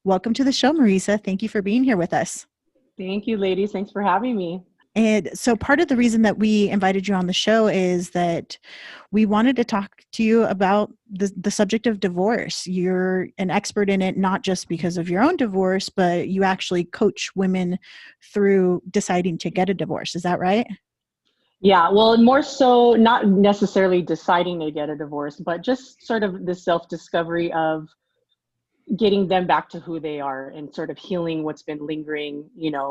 Welcome to the show, Marisa. Thank you for being here with us. Thank you, ladies. Thanks for having me. And so part of the reason that we invited you on the show is that we wanted to talk to you about the subject of divorce. You're an expert in it, not just because of your own divorce, but you actually coach women through deciding to get a divorce. Is that right? Yeah, well, more so not necessarily deciding to get a divorce, but just sort of the self-discovery of getting them back to who they are and sort of healing what's been lingering,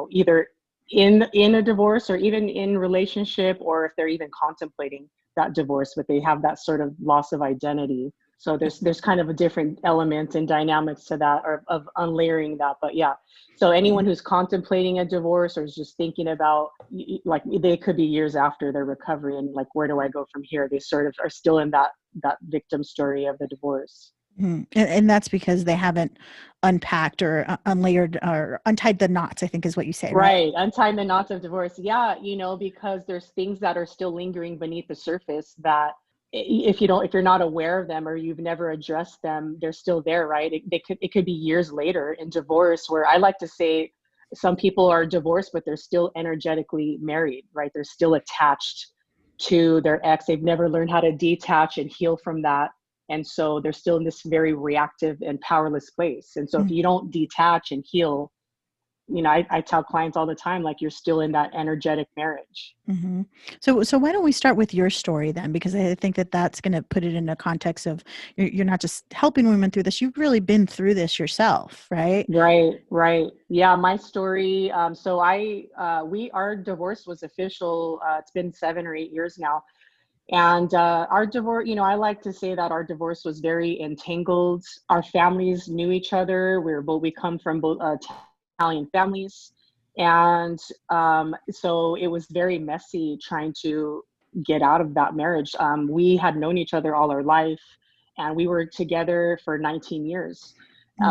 either in a divorce or even in relationship, or if they're even contemplating that divorce, but they have that sort of loss of identity. So there's kind of a different element and dynamics to that, or of unlayering that. But yeah, so anyone who's contemplating a divorce or is just thinking about, like, they could be years after their recovery and like, where do I go from here? They sort of are still in that victim story of the divorce. And that's because they haven't unpacked or unlayered or untied the knots, I think is what you say, right? Right. Untying the knots of divorce. Yeah, because there's things that are still lingering beneath the surface that if you're not aware of them or you've never addressed them, they're still there, right? It could be years later in divorce, where I like to say some people are divorced, but they're still energetically married, right? They're still attached to their ex. They've never learned how to detach and heal from that. And so they're still in this very reactive and powerless place. And so if you don't detach and heal, I tell clients all the time, like, you're still in that energetic marriage. Mm-hmm. So why don't we start with your story then? Because I think that that's going to put it in a context of you're not just helping women through this; you've really been through this yourself, right? Right, right. Yeah, my story. Our divorce was official. It's been 7 or 8 years now. And our divorce, I like to say that our divorce was very entangled. Our families knew each other. We come from both Italian families. And so it was very messy trying to get out of that marriage. We had known each other all our life, and we were together for 19 years.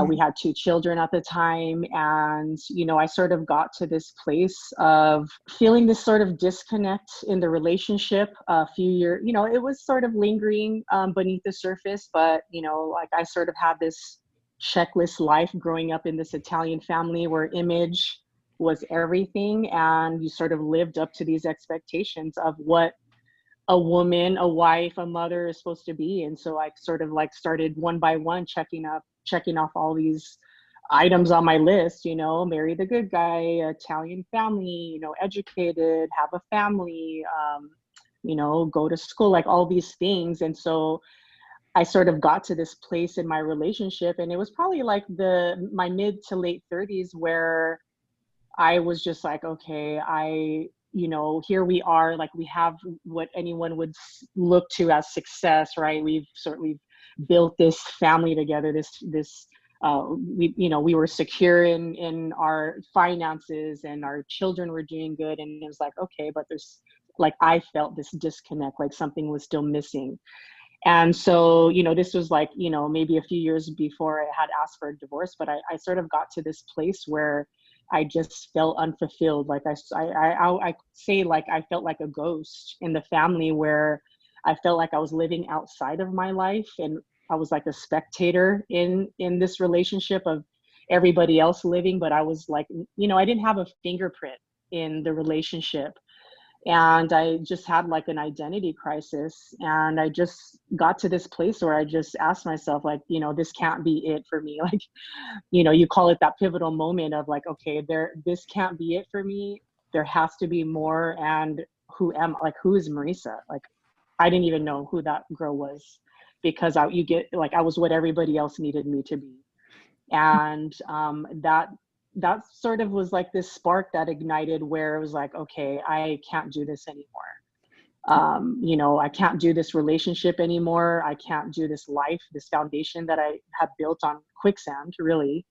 We had two children at the time. And, I sort of got to this place of feeling this sort of disconnect in the relationship a few years. It was sort of lingering beneath the surface, but, like, I sort of had this checklist life growing up in this Italian family where image was everything. And you sort of lived up to these expectations of what a woman, a wife, a mother is supposed to be. And so I sort of like started one by one checking off all these items on my list, marry the good guy, Italian family, educated, have a family, go to school, like all these things. And so I sort of got to this place in my relationship, and it was probably like my mid to late 30s where I was just like, okay, here we are, like, we have what anyone would look to as success, right? We've certainly built this family together, we were secure in our finances, and our children were doing good. And it was like, okay, but there's, like, I felt this disconnect, like something was still missing. And so, this was like, maybe a few years before I had asked for a divorce, but I sort of got to this place where I just felt unfulfilled. Like I say, like, I felt like a ghost in the family, where I felt like I was living outside of my life, and I was like a spectator in this relationship of everybody else living, but I was like, I didn't have a fingerprint in the relationship. And I just had like an identity crisis. And I just got to this place where I just asked myself, like, this can't be it for me. Like, you call it that pivotal moment of like, okay, this can't be it for me. There has to be more. And who is Marisa? Like, I didn't even know who that girl was, because I was what everybody else needed me to be. And that sort of was like this spark that ignited, where it was like, okay, I can't do this anymore. I can't do this relationship anymore. I can't do this life, this foundation that I had built on quicksand, really.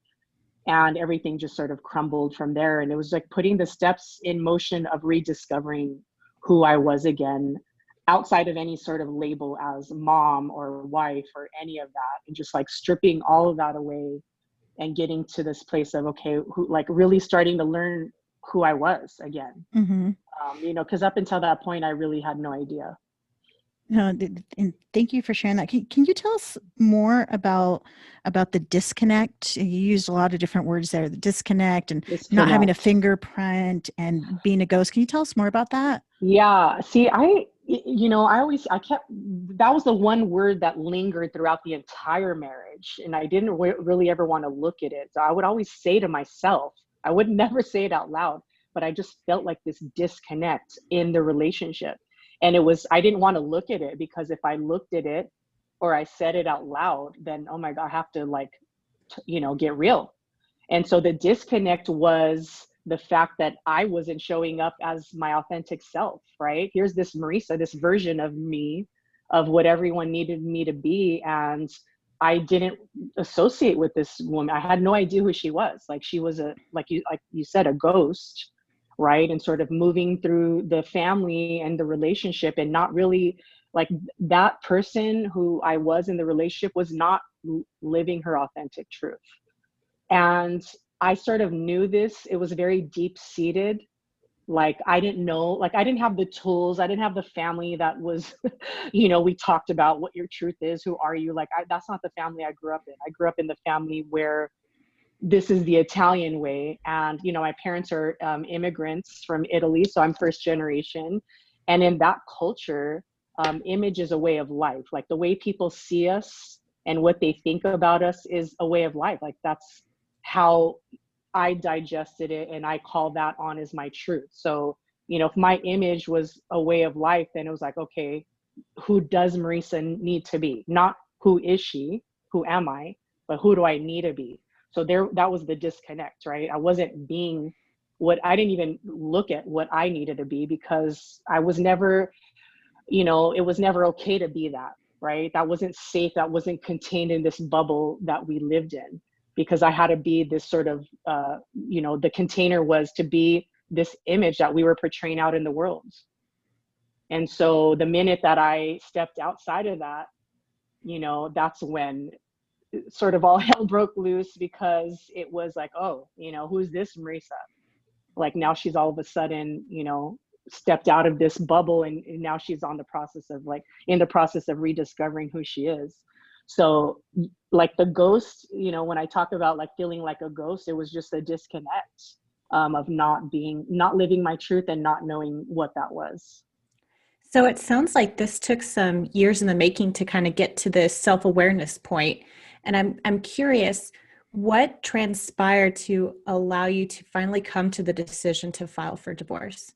And everything just sort of crumbled from there. And it was like putting the steps in motion of rediscovering who I was again, outside of any sort of label as mom or wife or any of that, and just like stripping all of that away and getting to this place of, okay, like really starting to learn who I was again. Mm-hmm. Because up until that point, I really had no idea. No, and thank you for sharing that. Can you tell us more about the disconnect? You used a lot of different words there, the disconnect and not having a Disconnect. fingerprint and being a ghost. Can you tell us more about that? Yeah. See, I kept, that was the one word that lingered throughout the entire marriage. And I didn't really ever want to look at it. So I would always say to myself, I would never say it out loud, but I just felt like this disconnect in the relationship. And I didn't want to look at it because if I looked at it or I said it out loud, then, oh my God, I have to like, get real. And so the disconnect was the fact that I wasn't showing up as my authentic self, right? Here's this Marisa, this version of me, of what everyone needed me to be. And I didn't associate with this woman. I had no idea who she was. Like she was like you said, a ghost, right? And sort of moving through the family and the relationship and not really like that person who I was in the relationship was not living her authentic truth. And I sort of knew this. It was very deep seated. Like I didn't know, like I didn't have the tools. I didn't have the family that was, we talked about what your truth is. Who are you? Like that's not the family I grew up in. I grew up in the family where this is the Italian way. And, my parents are immigrants from Italy. So I'm first generation. And in that culture, image is a way of life. Like the way people see us and what they think about us is a way of life. Like that's how I digested it. And I call that on as my truth. So, if my image was a way of life, then it was like, okay, who does Marisa need to be? Not who is she, who am I, but who do I need to be? So that was the disconnect, right? I wasn't being I didn't even look at what I needed to be because I was never, it was never okay to be that, right? That wasn't safe. That wasn't contained in this bubble that we lived in because I had to be this sort of, the container was to be this image that we were portraying out in the world. And so the minute that I stepped outside of that, that's when sort of all hell broke loose because it was like, oh, who's this Marisa? Like now she's all of a sudden, stepped out of this bubble and now she's in the process of rediscovering who she is. So like the ghost, when I talk about like feeling like a ghost, it was just a disconnect of not living my truth and not knowing what that was. So it sounds like this took some years in the making to kind of get to this self-awareness point. And I'm curious, what transpired to allow you to finally come to the decision to file for divorce?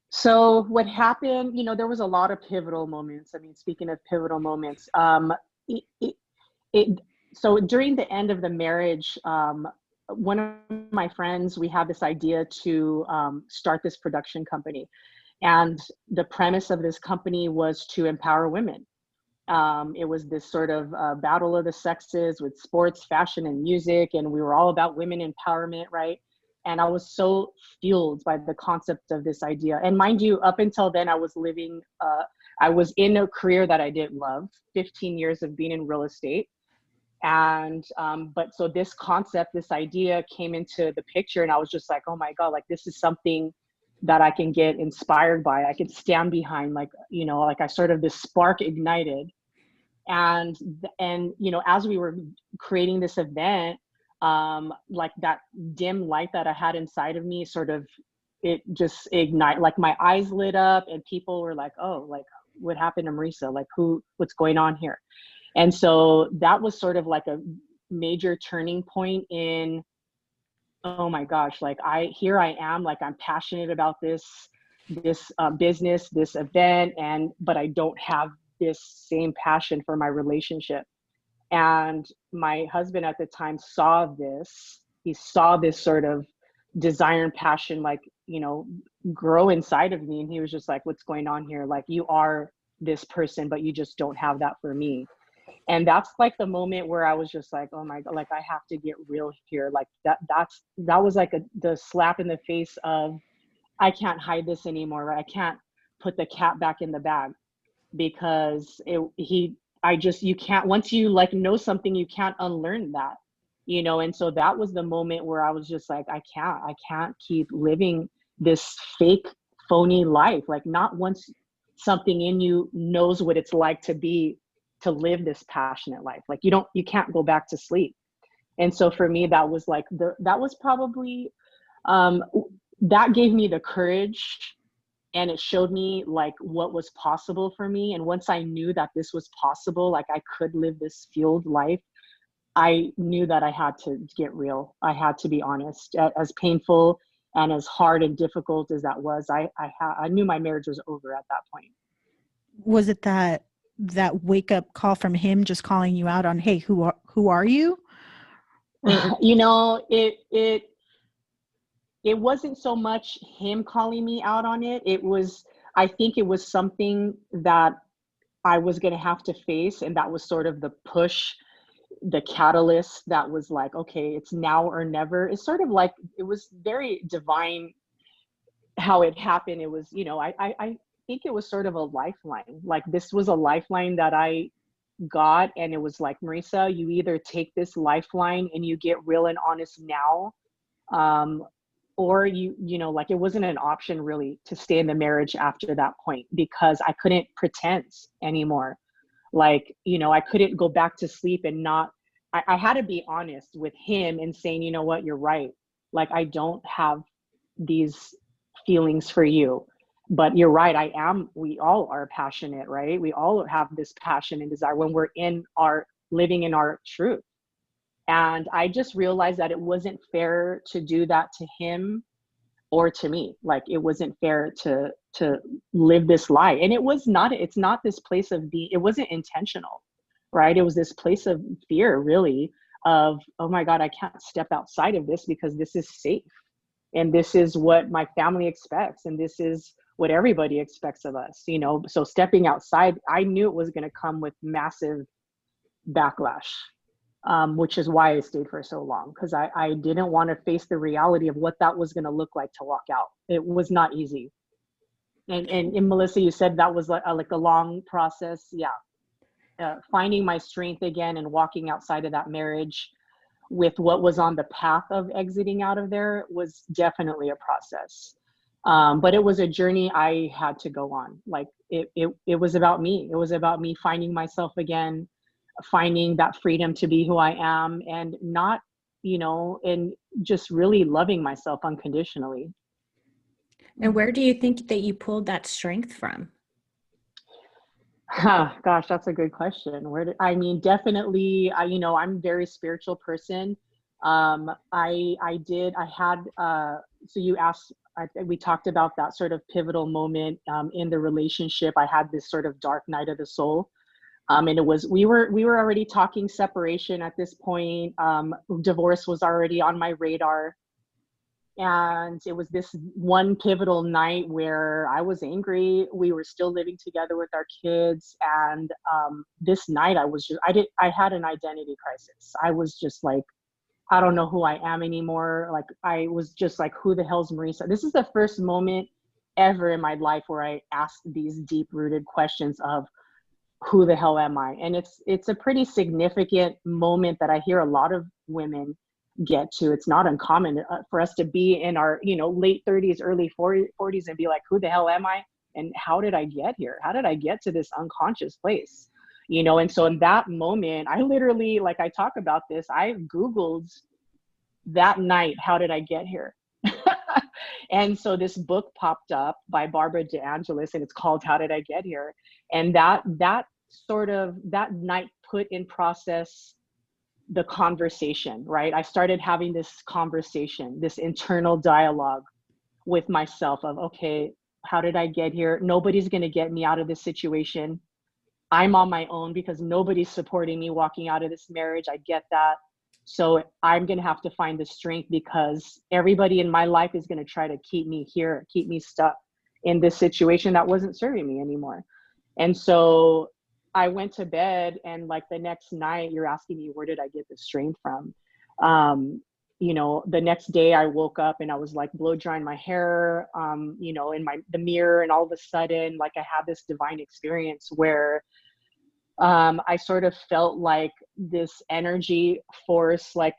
So what happened, there was a lot of pivotal moments. I mean, speaking of pivotal moments, it, it, it so during the end of the marriage, one of my friends, we had this idea to start this production company. And the premise of this company was to empower women. It was this sort of battle of the sexes with sports, fashion, and music. And we were all about women empowerment, right? And I was so fueled by the concept of this idea. And mind you, up until then, I was in a career that I didn't love, 15 years of being in real estate. And, but so this concept, this idea came into the picture and I was just like, oh my God, like this is something that I can get inspired by. I can stand behind, like, like I sort of this spark ignited. And, as we were creating this event, like that dim light that I had inside of me, sort of, it just ignite, like my eyes lit up and people were like, oh, like what happened to Marisa? Like what's going on here? And so that was sort of like a major turning point in, oh my gosh, like here I am, like I'm passionate about this business, this event, but I don't have this same passion for my relationship. And my husband at the time saw this. He saw this sort of desire and passion, like, grow inside of me. And he was just like, what's going on here? Like you are this person, but you just don't have that for me. And that's like the moment where I was just like, oh my God, like I have to get real here. Like that was like the slap in the face of, I can't hide this anymore. Right? I can't put the cat back in the bag because you can't, once you like know something, you can't unlearn that, And so that was the moment where I was just like, I can't keep living this fake phony life. Like not once something in you knows what it's like to live this passionate life. Like you can't go back to sleep. And so for me, that was like that was probably um, that gave me the courage, and it showed me like what was possible for me. And once I knew that this was possible, like I could live this fueled life, I knew that I had to get real. I had to be honest. As painful and as hard and difficult as that was, I knew my marriage was over at that point. Was it that wake up call from him, just calling you out on, hey, who are you? Or You know, it wasn't so much him calling me out on it. I think it was something that I was going to have to face. And that was sort of the push, the catalyst that was like, okay, it's now or never. It's sort of like, it was very divine how it happened. It was, I think it was sort of a lifeline. Like this was a lifeline that I got. And it was like, Marisa, you either take this lifeline and you get real and honest now, or like it wasn't an option really to stay in the marriage after that point, because I couldn't pretend anymore. Like, I couldn't go back to sleep and I had to be honest with him and saying, you know what, you're right. Like, I don't have these feelings for you, but you're right. We all are passionate, right? We all have this passion and desire when we're living in our truth. And I just realized that it wasn't fair to do that to him or to me. Like it wasn't fair to live this lie. And it's not this place of it wasn't intentional, right? It was this place of fear, really, of, oh my God, I can't step outside of this because this is safe. And this is what my family expects. And this is what everybody expects of us, So stepping outside, I knew it was going to come with massive backlash. Which is why I stayed for so long, because I didn't want to face the reality of what that was going to look like to walk out. It was not easy. And Melissa, you said that was like a long process. Yeah. Finding my strength again and walking outside of that marriage with what was on the path of exiting out of there was definitely a process. But it was a journey I had to go on. Like it was about me. It was about me finding myself again, finding that freedom to be who I am, and not, and just really loving myself unconditionally. And where do you think that you pulled that strength from? Gosh, that's a good question. Definitely, I'm a very spiritual person. So you asked, we talked about that sort of pivotal moment in the relationship. I had this sort of dark night of the soul. And we were already talking separation at this point. Divorce was already on my radar. And it was this one pivotal night where I was angry. We were still living together with our kids. And this night I had an identity crisis. I was just like, I don't know who I am anymore. Like, I was just like, who the hell's Marisa? This is the first moment ever in my life where I asked these deep rooted questions of, who the hell am I? And it's a pretty significant moment that I hear a lot of women get to. It's not uncommon for us to be in our, late 30s, early 40s and be like, who the hell am I? And how did I get here? How did I get to this unconscious place? And so in that moment, I literally, like I talk about this, I Googled that night, how did I get here? And so this book popped up by Barbara DeAngelis, and it's called How Did I Get Here? And that night put in process the conversation, right? I started having this conversation, this internal dialogue with myself of, okay, how did I get here? Nobody's going to get me out of this situation. I'm on my own because nobody's supporting me walking out of this marriage. I get that. So I'm going to have to find the strength, because everybody in my life is going to try to keep me here, keep me stuck in this situation that wasn't serving me anymore. And so I went to bed, and like the next night, you're asking me, where did I get the strength from? The next day I woke up and I was like blow drying my hair, in the mirror. And all of a sudden, like, I had this divine experience where I sort of felt like this energy force, like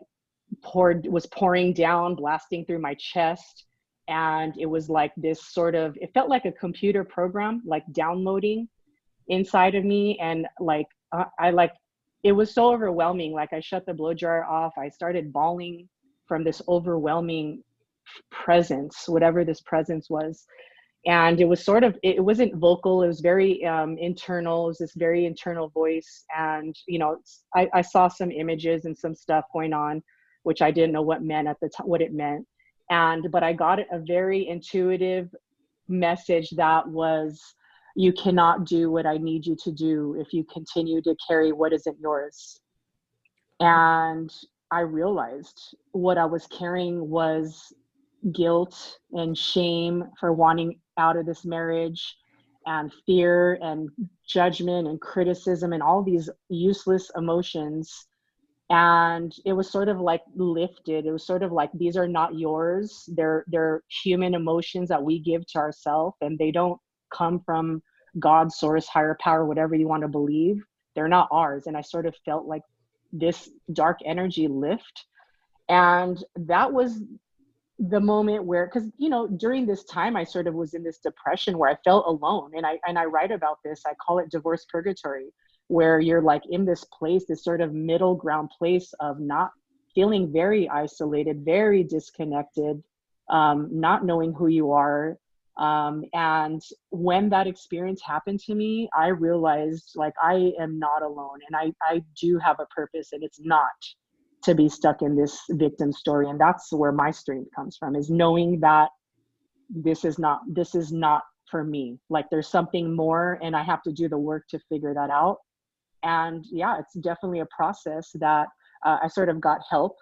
was pouring down, blasting through my chest. And it was like this sort of, it felt like a computer program, like downloading inside of me. And like, I like, it was so overwhelming. Like I shut the blow dryer off. I started bawling from this overwhelming presence, whatever this presence was. And it was sort of, it wasn't vocal. It was very internal. It was this very internal voice. And, you know, I saw some images and some stuff going on, which I didn't know what meant at the time, what it meant. But I got a very intuitive message that was, you cannot do what I need you to do if you continue to carry what isn't yours. And I realized what I was carrying was guilt and shame for wanting out of this marriage, and fear and judgment and criticism and all these useless emotions. And it was sort of like lifted. It was sort of like, these are not yours. They're human emotions that we give to ourselves, and they don't come from God, source, higher power, whatever you want to believe. They're not ours. And I sort of felt like this dark energy lift. And that was the moment where, because, you know, during this time I sort of was in this depression where I felt alone. And I write about this. I call it divorce purgatory, where you're like in this place, this sort of middle ground place of not feeling, very isolated, very disconnected, not knowing who you are. And when that experience happened to me, I realized like I am not alone, and I do have a purpose, and it's not to be stuck in this victim story. And that's where my strength comes from, is knowing that this is not for me. Like there's something more, and I have to do the work to figure that out. And yeah, it's definitely a process that I sort of got help,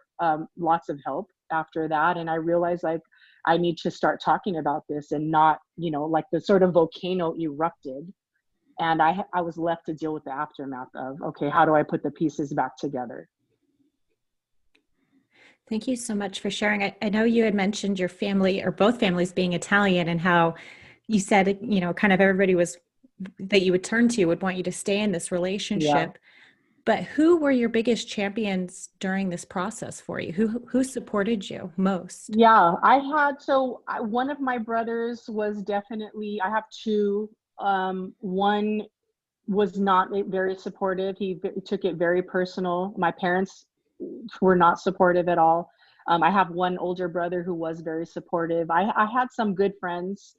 lots of help after that. And I realized like I need to start talking about this, and not, you know, like the sort of volcano erupted, and I was left to deal with the aftermath of, okay, how do I put the pieces back together? Thank you so much for sharing. I know you had mentioned your family, or both families, being Italian, and how you said, you know, kind of everybody was that you would turn to would want you to stay in this Yeah. relationship. But who were your biggest champions during this process for you? Who supported you most? Yeah, I had, so one of my brothers was definitely, I have two. One was not very supportive. He took it very personal. My parents were not supportive at all. I have one older brother who was very supportive. I had some good friends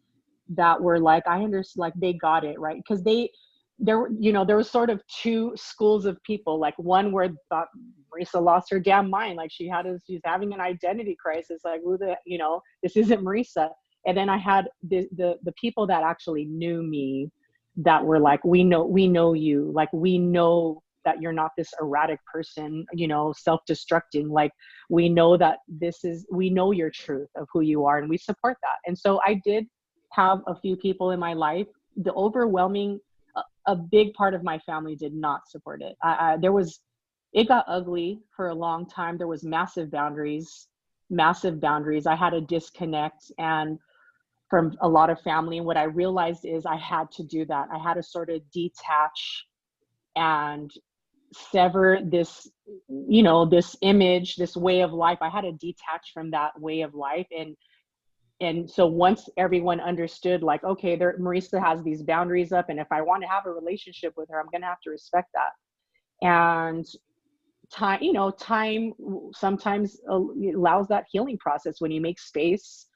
that were like, I understand, like they got it, right? Because there were, you know, there was sort of two schools of people. Like one where thought Marisa lost her damn mind, like she's having an identity crisis, like who the, you know, this isn't Marisa. And then I had the people that actually knew me, that were like, we know you, like we know that you're not this erratic person, you know, self-destructing. Like we know that we know your truth of who you are, and we support that. And so I did have a few people in my life. The overwhelming, a big part of my family did not support it. It got ugly for a long time. There was massive boundaries. I had a disconnect and from a lot of family. And what I realized is I had to do that. I had to sort of detach and sever this, you know, this image, this way of life. I had to detach from that way of life. And so once everyone understood, like, okay, Marisa has these boundaries up, and if I want to have a relationship with her, I'm going to have to respect that. And time sometimes allows that healing process when you make space.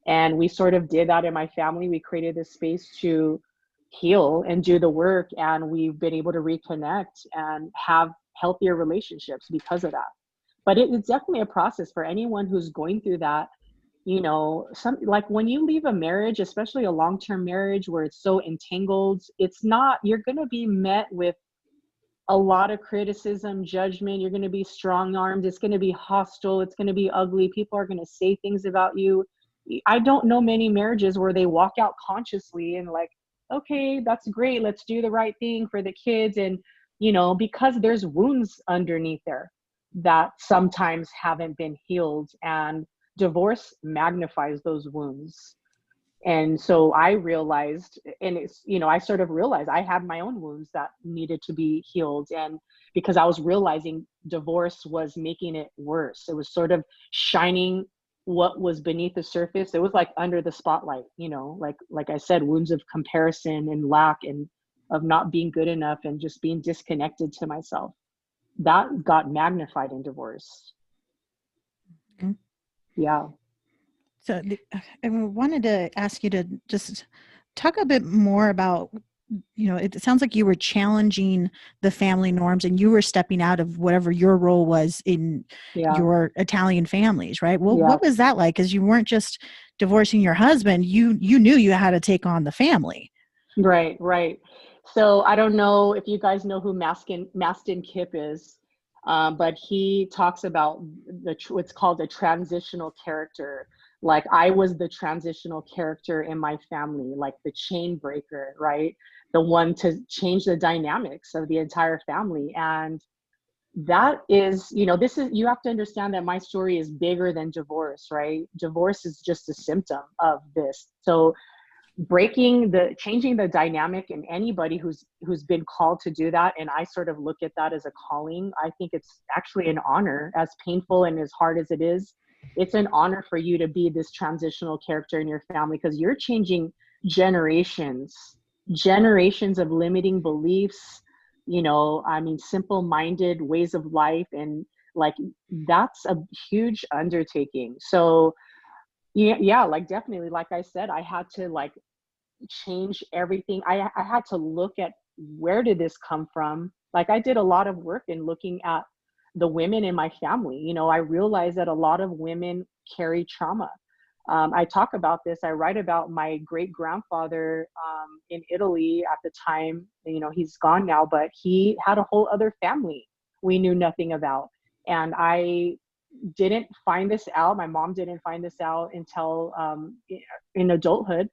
And we sort of did that in my family. We created this space to heal and do the work, and we've been able to reconnect and have healthier relationships because of that. But it's definitely a process for anyone who's going through that. You know, like when you leave a marriage, especially a long-term marriage where it's so entangled, you're going to be met with a lot of criticism, judgment. You're going to be strong-armed. It's going to be hostile. It's going to be ugly. People are going to say things about you. I don't know many marriages where they walk out consciously and like, okay, that's great. Let's do the right thing for the kids. And, you know, because there's wounds underneath there that sometimes haven't been healed, and divorce magnifies those wounds. And so I realized, and it's, you know, I sort of realized I had my own wounds that needed to be healed. And because I was realizing divorce was making it worse, it was sort of shining what was beneath the surface, it was like under the spotlight, like I said, wounds of comparison and lack and of not being good enough and just being disconnected to myself. That got magnified in divorce. Mhm. Yeah. So I wanted to ask you to just talk a bit more about, it sounds like you were challenging the family norms and you were stepping out of whatever your role was in Yeah. your Italian families, right? Well, Yeah. what was that like? Because you weren't just divorcing your husband, you knew you had to take on the family. Right. So I don't know if you guys know who Mastin Kipp is, but he talks about what's called a transitional character. Like I was the transitional character in my family, like the chain breaker, right? The one to change the dynamics of the entire family. And that is, you have to understand that my story is bigger than divorce, right? Divorce is just a symptom of this. So changing the dynamic in anybody who's been called to do that, and I sort of look at that as a calling. I think it's actually an honor, as painful and as hard as it is. It's an honor for you to be this transitional character in your family, because you're changing generations of limiting beliefs, simple-minded ways of life, and like that's a huge undertaking. So yeah, like definitely, like I said, I had to like change everything. I had to look at, where did this come from? Like I did a lot of work in looking at the women in my family. I realized that a lot of women carry trauma. I talk about this. I write about my great grandfather in Italy at the time. He's gone now, but he had a whole other family we knew nothing about. And I didn't find this out. My mom didn't find this out until in adulthood.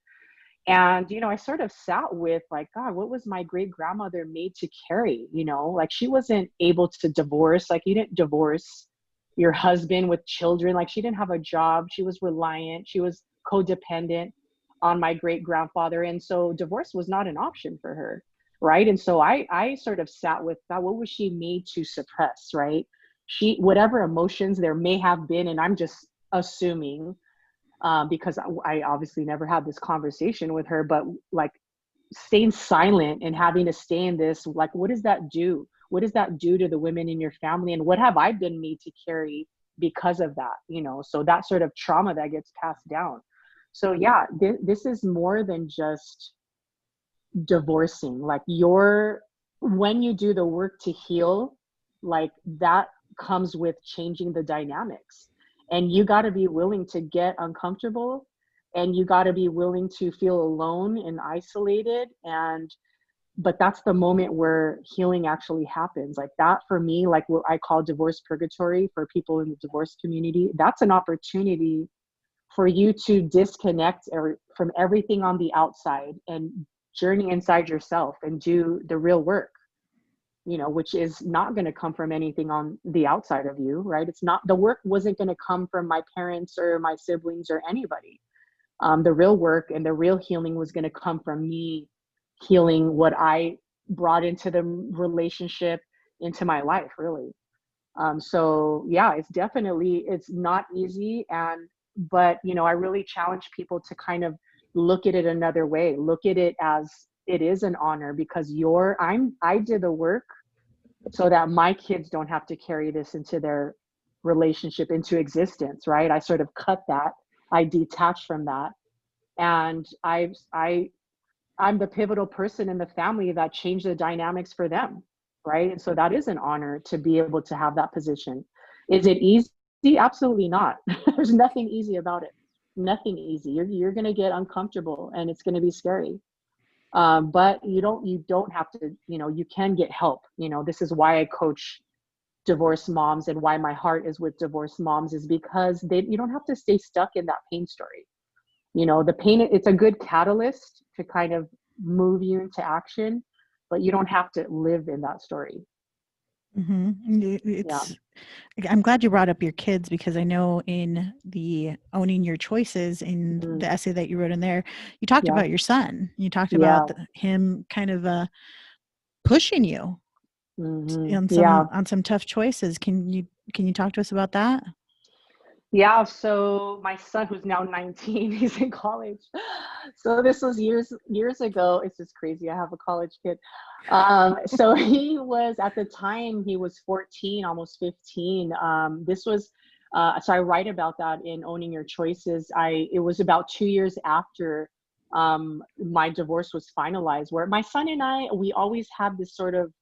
And, I sort of sat with like, God, what was my great grandmother made to carry? Like she wasn't able to divorce. Like you didn't divorce your husband with children. Like she didn't have a job. She was reliant. She was codependent on my great grandfather. And so divorce was not an option for her. Right. And so I sort of sat with that. What was she made to suppress? Right. Whatever emotions there may have been, and I'm just assuming, because I obviously never had this conversation with her, but like staying silent and having to stay in this, like, what does that do? What does that do to the women in your family? And what have I been made to carry because of that? So that sort of trauma that gets passed down. So yeah, this is more than just divorcing. Like when you do the work to heal, like that comes with changing the dynamics. And you got to be willing to get uncomfortable, and you got to be willing to feel alone and isolated. But that's the moment where healing actually happens. Like that for me, like what I call divorce purgatory for people in the divorce community, that's an opportunity for you to disconnect from everything on the outside and journey inside yourself and do the real work, which is not going to come from anything on the outside of you, right? It's not, the work wasn't going to come from my parents or my siblings or anybody. The real work and the real healing was going to come from me healing what I brought into the relationship, into my life, really. So yeah, it's not easy. But I really challenge people to kind of look at it another way. Look at it as it is an honor, because I did the work so that my kids don't have to carry this into their relationship, into existence, right? I sort of cut that. I detached from that. And I'm the pivotal person in the family that changed the dynamics for them, right? And so that is an honor to be able to have that position. Is it easy? Absolutely not. There's nothing easy about it. Nothing easy. You're going to get uncomfortable, and it's going to be scary. But you don't have to. You can get help. This is why I coach divorced moms, and why my heart is with divorced moms, is because you don't have to stay stuck in that pain story. The pain, it's a good catalyst to kind of move you into action, but you don't have to live in that story. Yeah. I'm glad you brought up your kids, because I know in the Owning Your Choices, in the essay that you wrote in there, you talked about your son. You talked about him kind of pushing you on some tough choices. Can you talk to us about that? Yeah, so my son, who's now 19, he's in college. So this was years ago. It's just crazy. I have a college kid. So he was, at the time, he was 14, almost 15. This was so I write about that in Owning Your Choices. I It was about 2 years after my divorce was finalized, where my son and we always had this sort of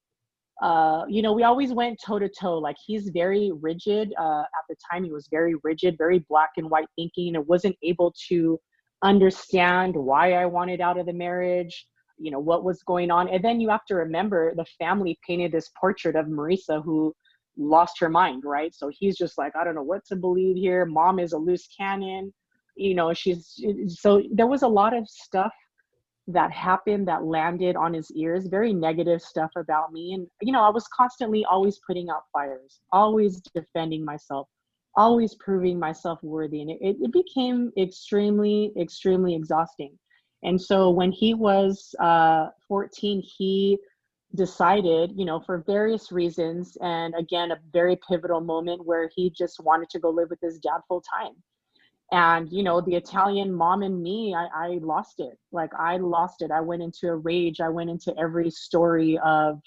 we always went toe to toe. Like, he's very rigid. At the time, he was very rigid, very black and white thinking, and wasn't able to understand why I wanted out of the marriage, what was going on. And then you have to remember, the family painted this portrait of Marisa who lost her mind, right? So he's just like, I don't know what to believe here. Mom is a loose cannon. So there was a lot of stuff that happened that landed on his ears, very negative stuff about me. And, I was constantly always putting out fires, always defending myself, always proving myself worthy. And it became extremely, extremely exhausting. And so when he was 14, he decided, for various reasons, and again, a very pivotal moment, where he just wanted to go live with his dad full time. And the Italian mom in me, I lost it. Like, I lost it. I went into a rage. I went into every story of,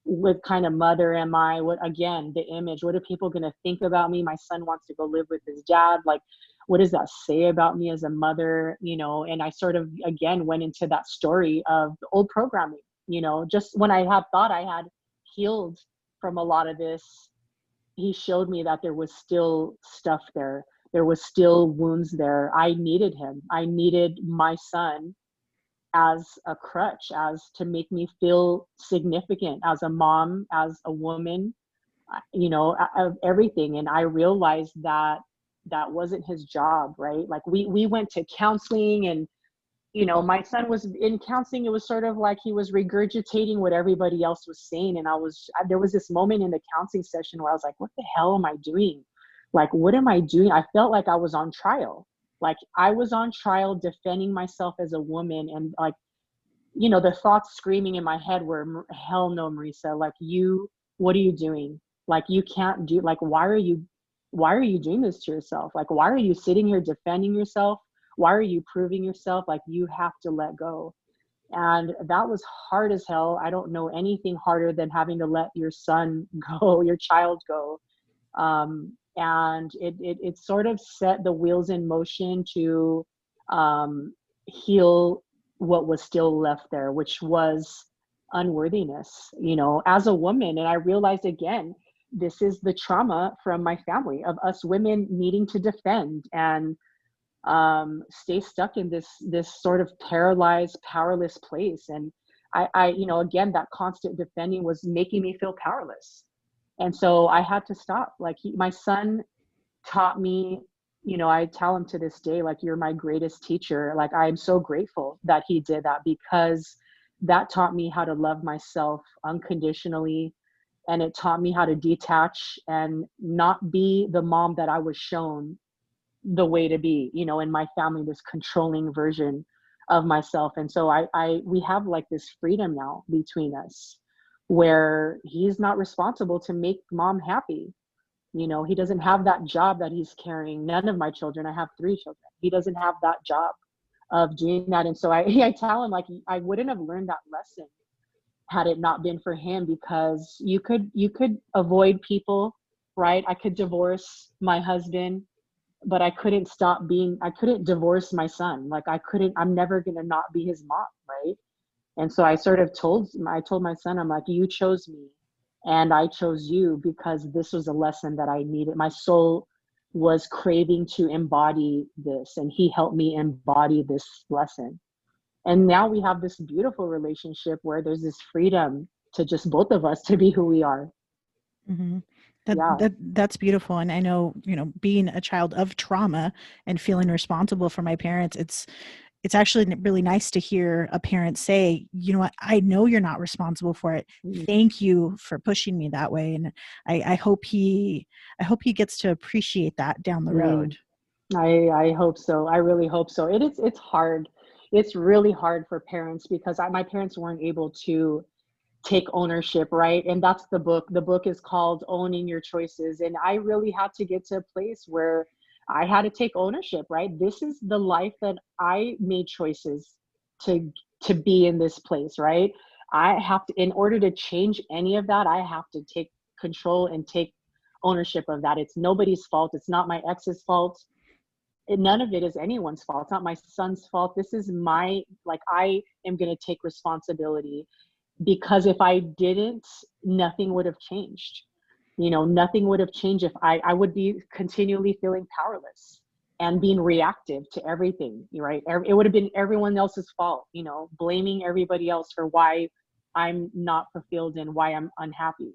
what kind of mother am I? What, again, the image, what are people going to think about me? My son wants to go live with his dad. Like, what does that say about me as a mother? And I sort of, again, went into that story of the old programming. Just when I had thought I had healed from a lot of this, he showed me that there was still stuff there. There was still wounds there. I needed him. I needed my son as a crutch, as to make me feel significant as a mom, as a woman, of everything. And I realized that that wasn't his job, right? Like, we went to counseling, and my son was in counseling. It was sort of like he was regurgitating what everybody else was saying. And there was this moment in the counseling session where I was like, what the hell am I doing? Like, what am I doing? I felt like I was on trial. Like, I was on trial defending myself as a woman. And, like, the thoughts screaming in my head were, hell no, Marisa, like, what are you doing? Like, you can't do, like, why are you doing this to yourself? Like, why are you sitting here defending yourself? Why are you proving yourself? Like, you have to let go. And that was hard as hell. I don't know anything harder than having to let your son go, your child go. And it sort of set the wheels in motion to heal what was still left there, which was unworthiness, as a woman. And I realized, again, this is the trauma from my family, of us women needing to defend and stay stuck in this sort of paralyzed, powerless place. And again, that constant defending was making me feel powerless. And so I had to stop. Like, my son taught me, I tell him to this day, like, you're my greatest teacher. Like, I'm so grateful that he did that, because that taught me how to love myself unconditionally. And it taught me how to detach and not be the mom that I was shown the way to be, in my family, this controlling version of myself. And so we have, like, this freedom now between us, where he's not responsible to make mom happy. He doesn't have that job that he's carrying. None of my children, I have 3 children. He doesn't have that job of doing that. And so I tell him, like, I wouldn't have learned that lesson had it not been for him, because you could avoid people, right? I could divorce my husband, but I couldn't divorce my son. Like, I'm never going to not be his mom, right? And so I told my son, I'm like, you chose me and I chose you, because this was a lesson that I needed. My soul was craving to embody this, and he helped me embody this lesson. And now we have this beautiful relationship where there's this freedom to just both of us to be who we are. Mm-hmm. Yeah. That's beautiful. And I know, being a child of trauma and feeling responsible for my parents, it's actually really nice to hear a parent say, you know what, I know you're not responsible for it. Thank you for pushing me that way. And I hope he gets to appreciate that down the road. I hope so. I really hope so. It's hard. It's really hard for parents, because my parents weren't able to take ownership, right? And that's the book. The book is called Owning Your Choices. And I really had to get to a place where I had to take ownership, right? This is the life that I made choices to be in this place, right? I have to, in order to change any of that, I have to take control and take ownership of that. It's nobody's fault. It's not my ex's fault. None of it is anyone's fault. It's not my son's fault. This is my, like, I am going to take responsibility, because if I didn't, nothing would have changed. You know, nothing would have changed if I would be continually feeling powerless and being reactive to everything, right? It would have been everyone else's fault, you know, blaming everybody else for why I'm not fulfilled and why I'm unhappy.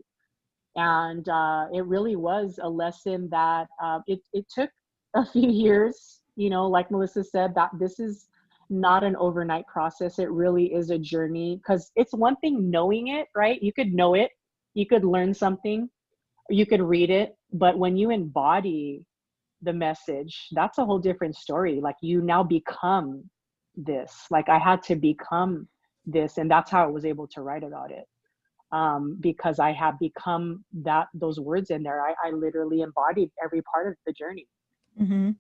And it really was a lesson that it took a few years, you know, like Melissa said, that this is not an overnight process. It really is a journey, because it's one thing knowing it, right? You could know it, you could learn something, you could read it, but when you embody the message, that's a whole different story. Like, you now become this. Like, I had to become this, and that's how I was able to write about it, because I have become that, those words in there. I literally embodied every part of the journey. Mm-hmm.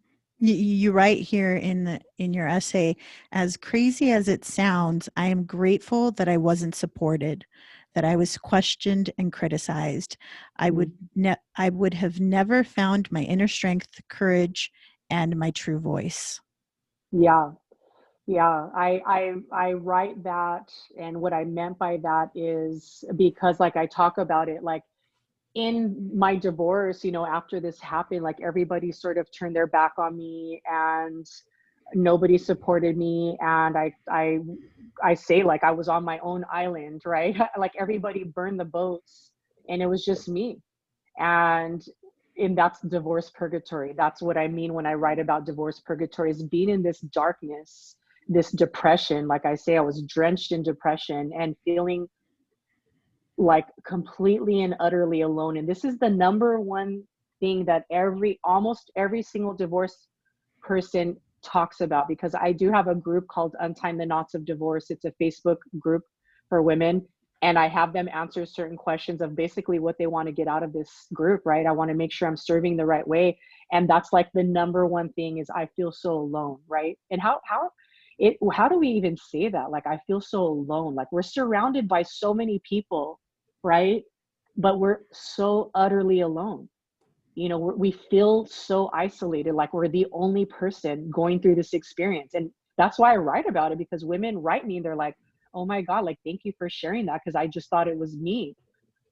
You write here in your essay, as crazy as it sounds, I am grateful that I wasn't supported, that I was questioned and criticized. I would have never found my inner strength, courage, and my true voice. Yeah. Yeah, I write that, and what I meant by that is because, like, I talk about it, like, in my divorce, you know, after this happened, like, everybody sort of turned their back on me, and nobody supported me, and I say, like, I was on my own island, right? Like, everybody burned the boats, and it was just me. And that's divorce purgatory. That's what I mean when I write about divorce purgatory, is being in this darkness, this depression. Like I say, I was drenched in depression and feeling like completely and utterly alone. And this is the number one thing that almost every single divorce person talks about, because I do have a group called Untying the Knots of Divorce. It's a Facebook group for women. And I have them answer certain questions of basically what they want to get out of this group, right? I want to make sure I'm serving the right way. And that's like the number one thing, is I feel so alone, right? And how do we even say that? Like, I feel so alone. Like, we're surrounded by so many people, right? But we're so utterly alone. You know, we feel so isolated, like we're the only person going through this experience. And that's why I write about it, because women write me and they're like, oh my God, like, thank you for sharing that, because I just thought it was me.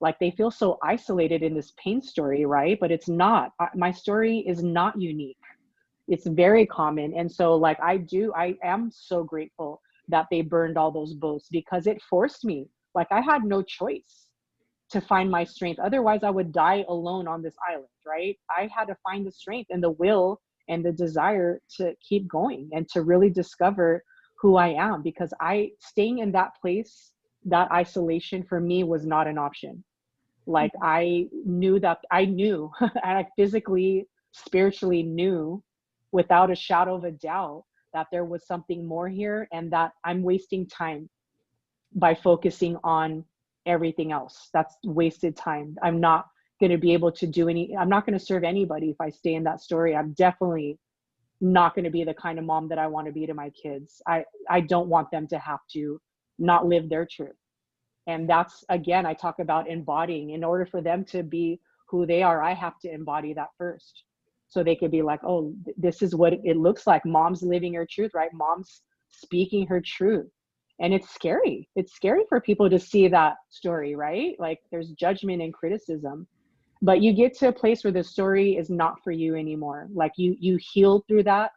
Like, they feel so isolated in this pain story, right? But it's not. My story is not unique. It's very common. And so, like, I am so grateful that they burned all those boats, because it forced me. Like, I had no choice to find my strength. Otherwise, I would die alone on this island, right? I had to find the strength and the will and the desire to keep going and to really discover who I am, because staying in that place, that isolation, for me was not an option. Like, I knew, and I physically, spiritually knew without a shadow of a doubt that there was something more here, and that I'm wasting time by focusing on everything else. That's wasted time. I'm not going to be able to I'm not going to serve anybody if I stay in that story. I'm definitely not going to be the kind of mom that I want to be to my kids. I don't want them to have to not live their truth. And that's, again, I talk about embodying. In order for them to be who they are, I have to embody that first. So they could be like, oh, this is what it looks like. Mom's living her truth, right? Mom's speaking her truth. And it's scary. It's scary for people to see that story, right? Like, there's judgment and criticism. But you get to a place where the story is not for you anymore. Like, you heal through that,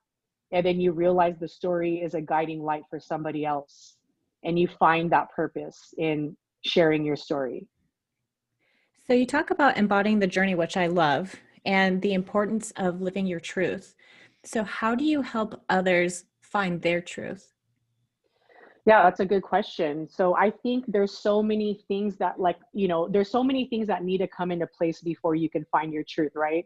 and then you realize the story is a guiding light for somebody else. And you find that purpose in sharing your story. So you talk about embodying the journey, which I love, and the importance of living your truth. So how do you help others find their truth? Yeah, that's a good question. So I think there's so many things that, like, there's so many things that need to come into place before you can find your truth, right?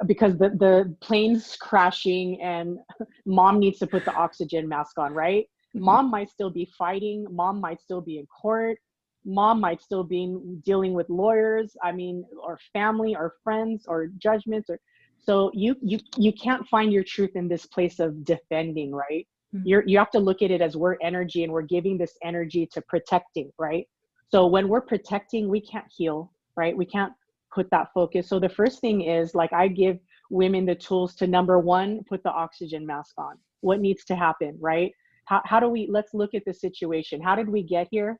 Because the plane's crashing and mom needs to put the oxygen mask on, right? Mom might still be fighting. Mom might still be in court. Mom might still be dealing with lawyers. I mean, or family or friends or judgments. So you can't find your truth in this place of defending, right? Mm-hmm. You have to look at it as we're energy, and we're giving this energy to protecting, right? So when we're protecting, we can't heal, right? We can't put that focus. So the first thing is, like, I give women the tools to, number one, put the oxygen mask on. What needs to happen, right? How do we, let's look at the situation. How did we get here?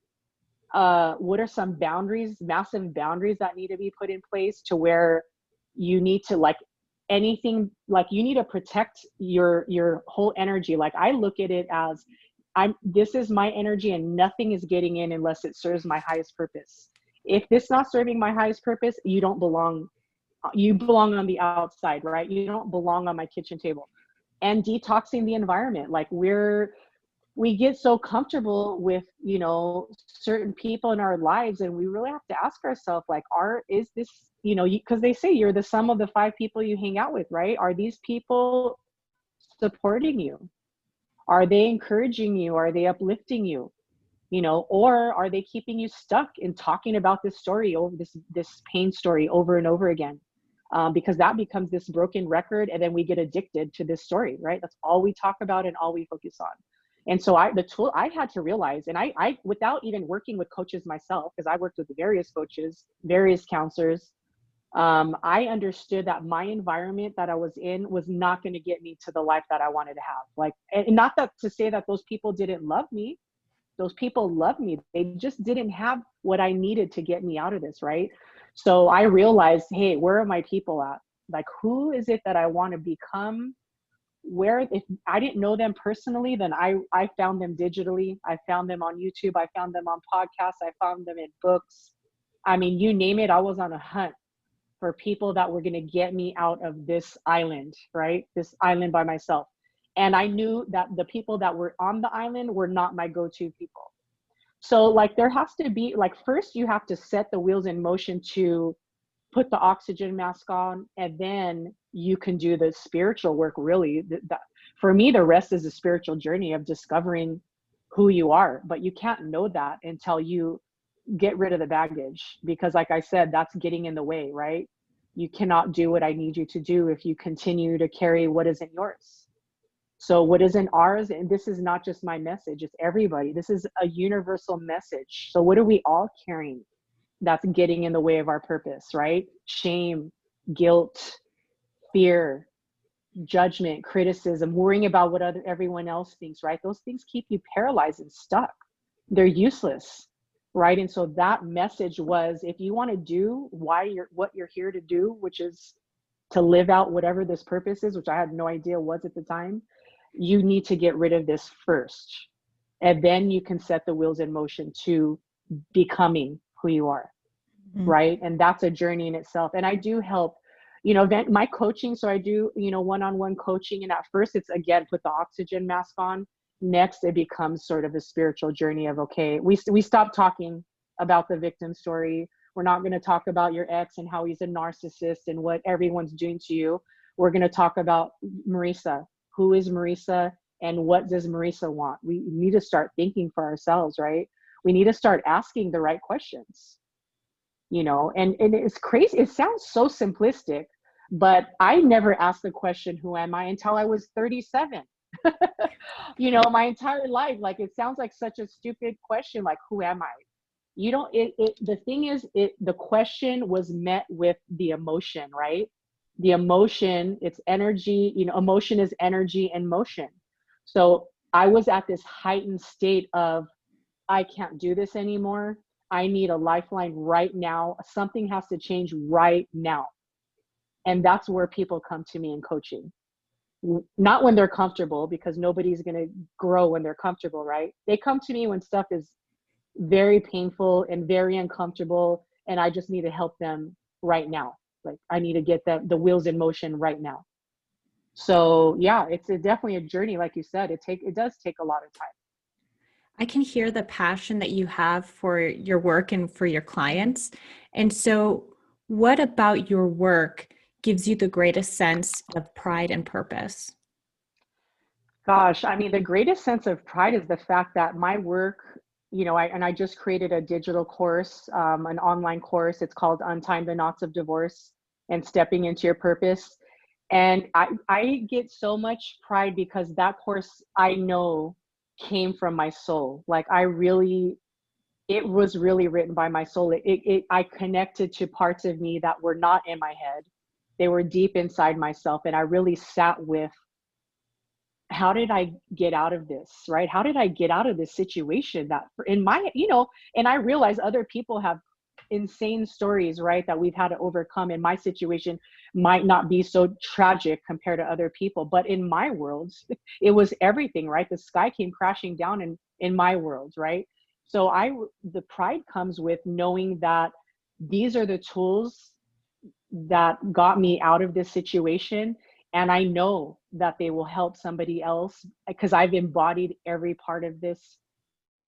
What are some boundaries, massive boundaries that need to be put in place to where you need to, like, anything, like, you need to protect your whole energy. Like, I look at it as, this is my energy and nothing is getting in unless it serves my highest purpose. If this not serving my highest purpose, you don't belong. You belong on the outside, right? You don't belong on my kitchen table. And detoxing the environment. Like, we get so comfortable with, you know, certain people in our lives, and we really have to ask ourselves, like, is this, you know, because they say you're the sum of the 5 people you hang out with, right? Are these people supporting you? Are they encouraging you? Are they uplifting you? You know, or are they keeping you stuck in talking about this story, over this pain story over and over again? Because that becomes this broken record, and then we get addicted to this story, right? That's all we talk about and all we focus on. And so the tool I had to realize, and I without even working with coaches myself, because I worked with various coaches, various counselors, I understood that my environment that I was in was not going to get me to the life that I wanted to have. Like, and not that to say that those people didn't love me. Those people loved me. They just didn't have what I needed to get me out of this, right? So I realized, hey, where are my people at? Like, who is it that I want to become? Where, if I didn't know them personally, then I found them digitally. I found them on YouTube. I found them on podcasts. I found them in books. I mean, you name it, I was on a hunt for people that were going to get me out of this island, right? This island by myself. And I knew that the people that were on the island were not my go-to people. So, like, there has to be, like, first you have to set the wheels in motion to put the oxygen mask on, and then you can do the spiritual work. Really, for me, the rest is a spiritual journey of discovering who you are. But you can't know that until you get rid of the baggage, because, like I said, that's getting in the way, right? You cannot do what I need you to do if you continue to carry what isn't yours. So what isn't ours, and this is not just my message, it's everybody. This is a universal message. So what are we all carrying that's getting in the way of our purpose, right? Shame, guilt, fear, judgment, criticism, worrying about what everyone else thinks, right? Those things keep you paralyzed and stuck. They're useless, right? And so that message was, if you want to do what you're here to do, which is to live out whatever this purpose is, which I had no idea was at the time, you need to get rid of this first. And then you can set the wheels in motion to becoming who you are, right? And that's a journey in itself. And I do help, you know, my coaching. So I do, you know, one-on-one coaching. And at first it's, again, put the oxygen mask on. Next, it becomes sort of a spiritual journey of, okay, we stop talking about the victim story. We're not going to talk about your ex and how he's a narcissist and what everyone's doing to you. We're going to talk about Marisa. Who is Marisa, and what does Marisa want? We need to start thinking for ourselves, right? We need to start asking the right questions, you know, and it's crazy. It sounds so simplistic, but I never asked the question, who am I, until I was 37. You know, my entire life. Like, it sounds like such a stupid question, like, who am I? You don't, the thing is, the question was met with the emotion, right? The emotion, it's energy, you know, emotion is energy and motion. So I was at this heightened state of, I can't do this anymore. I need a lifeline right now. Something has to change right now. And that's where people come to me in coaching. Not when they're comfortable, because nobody's going to grow when they're comfortable, right? They come to me when stuff is very painful and very uncomfortable, and I just need to help them right now. Like, I need to get the wheels in motion right now. So yeah, it's definitely a journey. Like you said, it does take a lot of time. I can hear the passion that you have for your work and for your clients. And so, what about your work gives you the greatest sense of pride and purpose? Gosh, I mean, the greatest sense of pride is the fact that my work, you know, I just created a digital course, an online course. It's called Untying the Knots of Divorce and Stepping into Your Purpose. And I get so much pride because that course I know came from my soul. Like it was really written by my soul. I connected to parts of me that were not in my head. They were deep inside myself. And I really sat with, how did I get out of this, right? How did I get out of this situation that in my, and I realize other people have insane stories, right, that we've had to overcome. And my situation might not be so tragic compared to other people, but in my world, it was everything, right? The sky came crashing down in my world, right? So the pride comes with knowing that these are the tools that got me out of this situation, and I know that they will help somebody else because I've embodied every part of this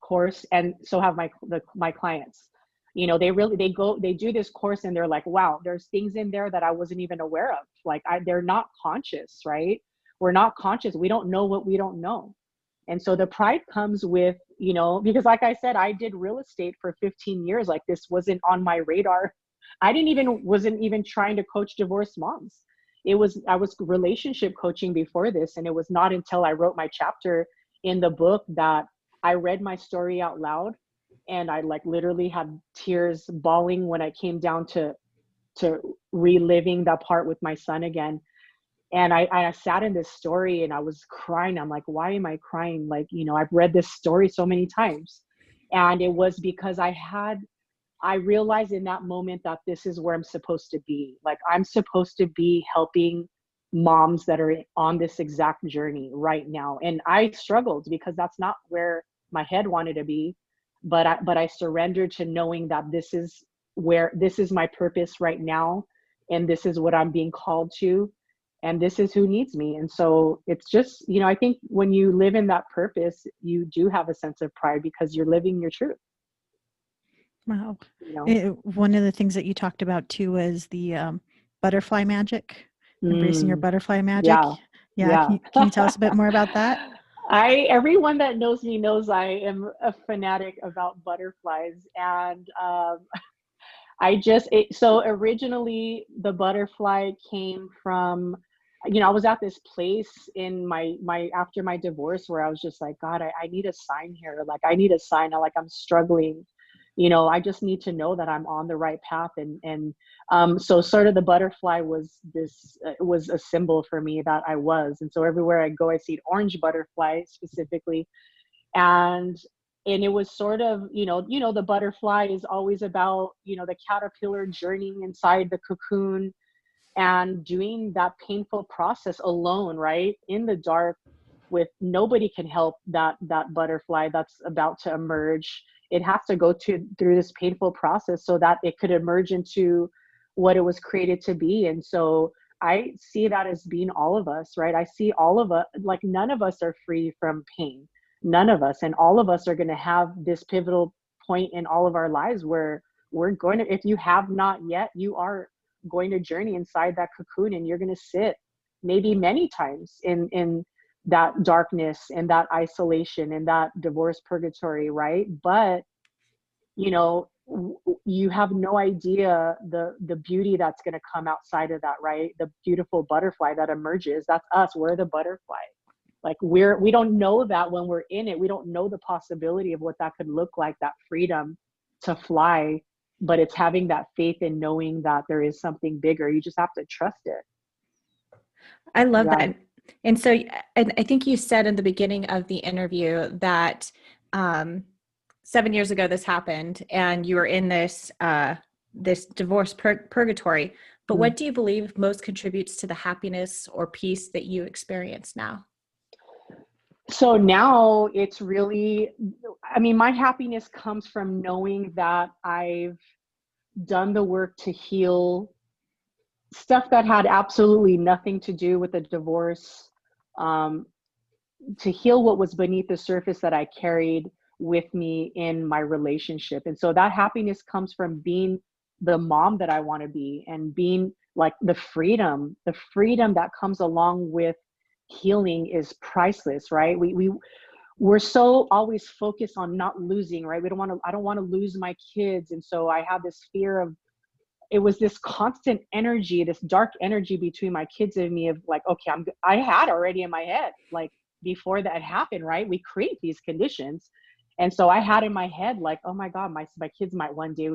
course, and so have my clients. They do this course and they're like, wow, there's things in there that I wasn't even aware of. Like they're not conscious, right? We're not conscious. We don't know what we don't know. And so the pride comes with, because like I said, I did real estate for 15 years. Like this wasn't on my radar. Wasn't even trying to coach divorced moms. I was relationship coaching before this. And it was not until I wrote my chapter in the book that I read my story out loud. And I like literally had tears bawling when I came down to reliving that part with my son again. And I sat in this story and I was crying. I'm like, why am I crying? Like, I've read this story so many times. And it was because I realized in that moment that this is where I'm supposed to be. Like, I'm supposed to be helping moms that are on this exact journey right now. And I struggled because that's not where my head wanted to be. But I surrendered to knowing that this is my purpose right now. And this is what I'm being called to. And this is who needs me. And so it's just, I think when you live in that purpose, you do have a sense of pride because you're living your truth. Wow. One of the things that you talked about too was the butterfly magic, embracing your butterfly magic. Yeah. Can you tell us a bit more about that? Everyone that knows me knows I am a fanatic about butterflies. And so originally the butterfly came from, I was at this place in after my divorce where I was just like, God, I need a sign here. Like, I need a sign. I'm struggling. I just need to know that I'm on the right path. So sort of the butterfly was was a symbol for me that I was. And so everywhere I go, I see an orange butterfly specifically. And it was sort of, the butterfly is always about, the caterpillar journeying inside the cocoon and doing that painful process alone, right? In the dark, with nobody can help that butterfly that's about to emerge. It has to go through this painful process so that it could emerge into what it was created to be. And so I see that as being all of us, right? I see all of us, like none of us are free from pain. None of us. And all of us are going to have this pivotal point in all of our lives where we're going to, if you have not yet, you are going to journey inside that cocoon, and you're going to sit maybe many times in that darkness and that isolation and that divorce purgatory, right? But you have no idea the beauty that's going to come outside of that, right? The beautiful butterfly that emerges. That's us. We're the butterfly. Like we don't know that when we're in it. We don't know the possibility of what that could look like, that freedom to fly. But it's having that faith in knowing that there is something bigger. You just have to trust it. I love that. And so, and I think you said in the beginning of the interview that 7 years ago this happened, and you were in this this divorce purgatory. But what do you believe most contributes to the happiness or peace that you experience now? So now it's really, my happiness comes from knowing that I've done the work to heal stuff that had absolutely nothing to do with the divorce, to heal what was beneath the surface that I carried with me in my relationship. And so that happiness comes from being the mom that I want to be, and being like the freedom that comes along with healing is priceless, right? We're so always focused on not losing, right? I don't want to lose my kids. And so I have this fear of it was this constant energy, this dark energy between my kids and me of like, okay, I had already in my head, like before that happened, right? We create these conditions. And so I had in my head, like, oh my God, my kids might one day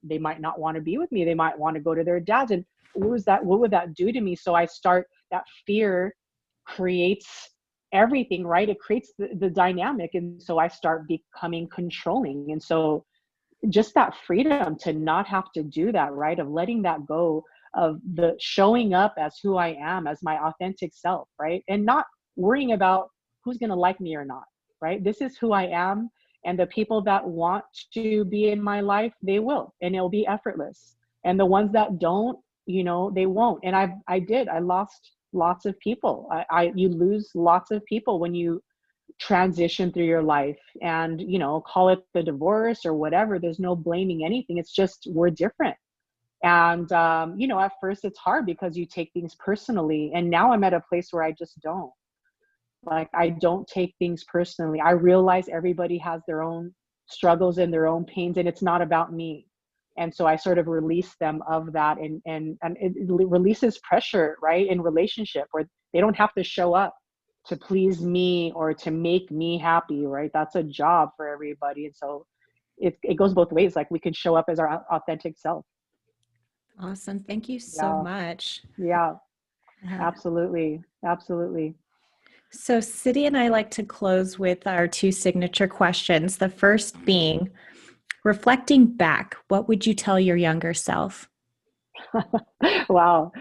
they might not want to be with me. They might want to go to their dads. And what would that do to me? So that fear creates everything, right? It creates the dynamic. And so I start becoming controlling. And so just that freedom to not have to do that, right? Of letting that go, of the showing up as who I am, as my authentic self, right? And not worrying about who's going to like me or not, right? This is who I am. And the people that want to be in my life, they will, and it'll be effortless. And the ones that don't, they won't. And I lost lots of people. You lose lots of people when you transition through your life, and call it the divorce or whatever. There's no blaming anything. It's just we're different. And at first it's hard because you take things personally, and now I'm at a place where I just don't. Like, I don't take things personally. I realize everybody has their own struggles and their own pains, and it's not about me. And so I sort of release them of that, and it releases pressure, right, in relationship, where they don't have to show up to please me or to make me happy, right? That's a job for everybody. And so it goes both ways. Like, we can show up as our authentic self. Awesome. Thank you so much. Yeah, absolutely. Absolutely. So City and I like to close with our 2 signature questions. The first being, reflecting back, what would you tell your younger self? Wow,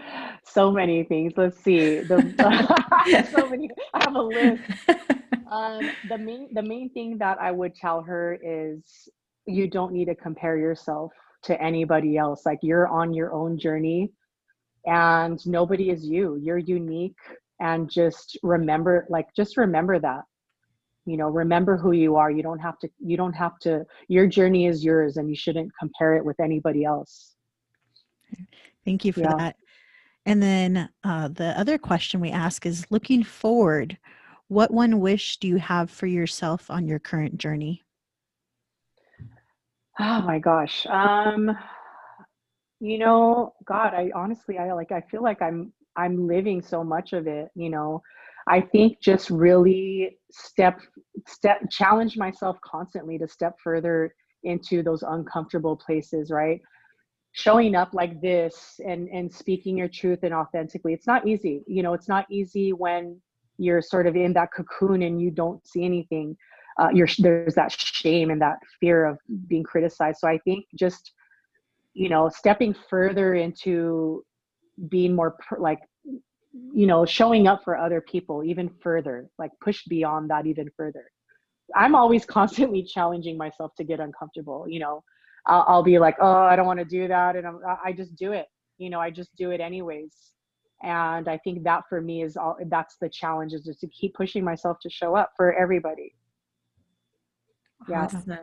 so many things. Let's see. So many. I have a list. The main thing that I would tell her is, you don't need to compare yourself to anybody else. Like, you're on your own journey, and nobody is you. You're unique, and just remember that. Remember who you are. You don't have to. Your journey is yours, and you shouldn't compare it with anybody else. Thank you for that. And then the other question we ask is, looking forward, what one wish do you have for yourself on your current journey? Oh my gosh. God, I feel like I'm living so much of it. I think just really challenge myself constantly to step further into those uncomfortable places, right? Showing up like this, and speaking your truth and authentically. It's not easy. It's not easy when you're sort of in that cocoon and you don't see anything. There's that shame and that fear of being criticized. So I think just, stepping further into being more showing up for other people even further, like push beyond that even further. I'm always constantly challenging myself to get uncomfortable. I'll be like, oh, I don't want to do that. And I just do it. I just do it anyways. And I think that for me that's the challenge, is just to keep pushing myself to show up for everybody. Awesome.